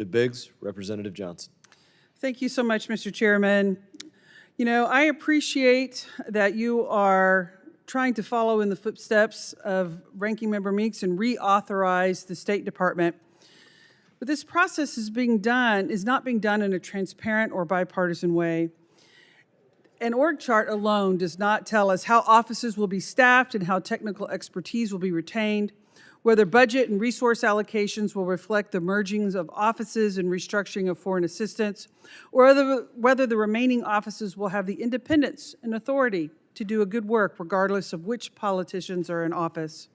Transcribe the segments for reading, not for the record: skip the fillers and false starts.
Representative Biggs, Representative Johnson. Thank you so much, Mr. Chairman. You know, I appreciate that you are trying to follow in the footsteps of Ranking Member Meeks and reauthorize the State Department. But this process is not being done in a transparent or bipartisan way. An org chart alone does not tell us how offices will be staffed and how technical expertise will be retained, whether budget and resource allocations will reflect the mergings of offices and restructuring of foreign assistance, or whether the remaining offices will have the independence and authority to do a good work regardless of which politicians are in office.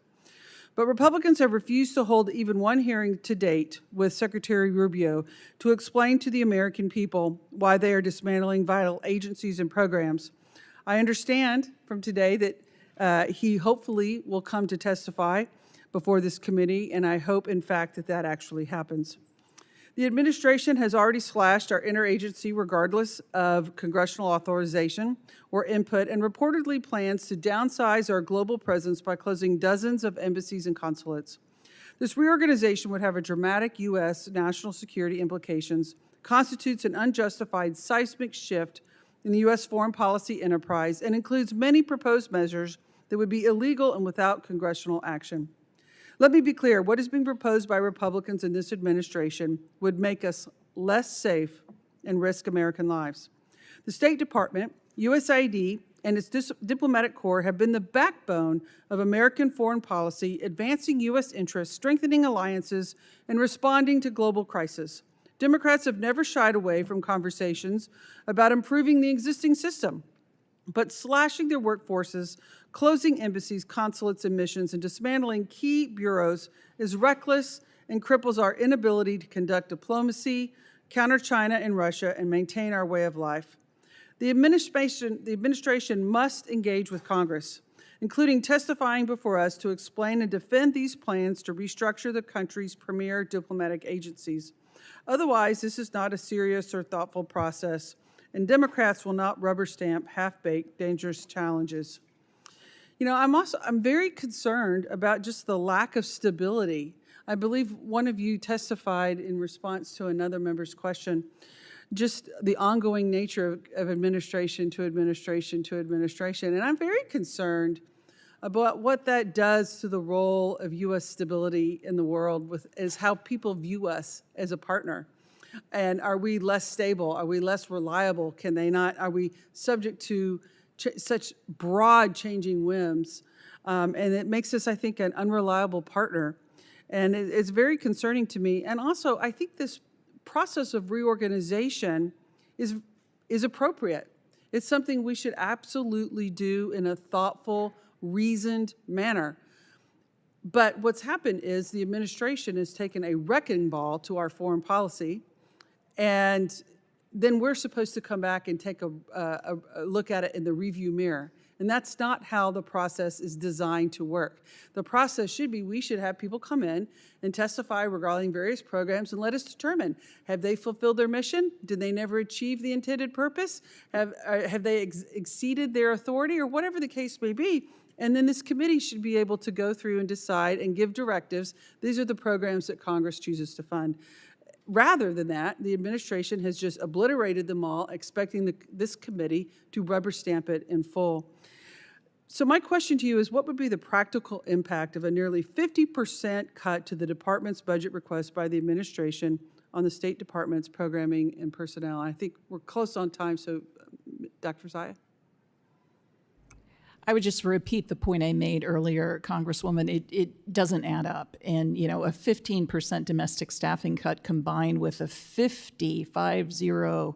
But Republicans have refused to hold even one hearing to date with Secretary Rubio to explain to the American people why they are dismantling vital agencies and programs. I understand from today that he hopefully will come to testify before this committee, and I hope, in fact, that that actually happens. The administration has already slashed our interagency regardless of congressional authorization or input, and reportedly plans to downsize our global presence by closing dozens of embassies and consulates. This reorganization would have a dramatic U.S. national security implications, constitutes an unjustified seismic shift in the U.S. foreign policy enterprise, and includes many proposed measures that would be illegal and without congressional action. Let me be clear, what is being proposed by Republicans in this administration would make us less safe and risk American lives. The State Department, USAID, and its diplomatic corps have been the backbone of American foreign policy, advancing U.S. interests, strengthening alliances, and responding to global crisis. Democrats have never shied away from conversations about improving the existing system, but slashing their workforces, closing embassies, consulates, and missions, and dismantling key bureaus is reckless and cripples our inability to conduct diplomacy, counter China and Russia, and maintain our way of life. The administration must engage with Congress, including testifying before us to explain and defend these plans to restructure the country's premier diplomatic agencies. Otherwise, this is not a serious or thoughtful process, and Democrats will not rubber stamp half-baked, dangerous challenges. You know, I'm very concerned about just the lack of stability. I believe one of you testified in response to another member's question, just the ongoing nature of administration to administration to administration. And I'm very concerned about what that does to the role of U.S. stability in the world is how people view us as a partner. And are we less stable? Are we less reliable? Are we subject to such broad changing whims? And it makes us, I think, an unreliable partner. And it's very concerning to me. And also, I think this process of reorganization is appropriate. It's something we should absolutely do in a thoughtful, reasoned manner. But what's happened is the administration has taken a wrecking ball to our foreign policy, and then we're supposed to come back and take a look at it in the review mirror. And that's not how the process is designed to work. The process should be, we should have people come in and testify regarding various programs and let us determine, have they fulfilled their mission? Did they never achieve the intended purpose? Have they exceeded their authority, or whatever the case may be? And then this committee should be able to go through and decide and give directives. These are the programs that Congress chooses to fund. Rather than that, the administration has just obliterated them all, expecting this committee to rubber stamp it in full. So my question to you is, what would be the practical impact of a nearly 50% cut to the department's budget request by the administration on the State Department's programming and personnel? I think we're close on time, so Dr. Zia? I would just repeat the point I made earlier, Congresswoman. It doesn't add up. And, you know, a 15% domestic staffing cut combined with a 50%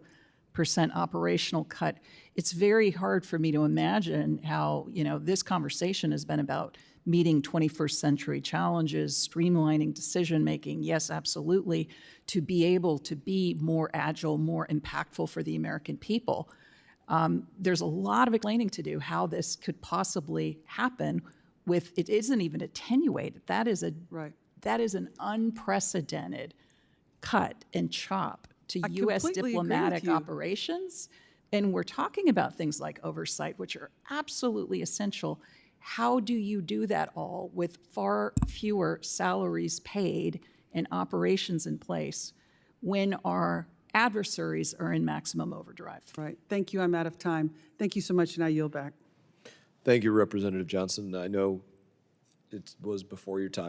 operational cut, it's very hard for me to imagine how, you know, this conversation has been about meeting 21st century challenges, streamlining decision-making, yes, absolutely, to be able to be more agile, more impactful for the American people. There's a lot of explaining to do how this could possibly happen with, it isn't even attenuated. That is an unprecedented cut and chop to U.S. diplomatic operations. And we're talking about things like oversight, which are absolutely essential. How do you do that all with far fewer salaries paid and operations in place when our adversaries are in maximum overdrive. Right. Thank you. I'm out of time. Thank you so much, and I yield back. Thank you, Representative Johnson. I know it was before your time.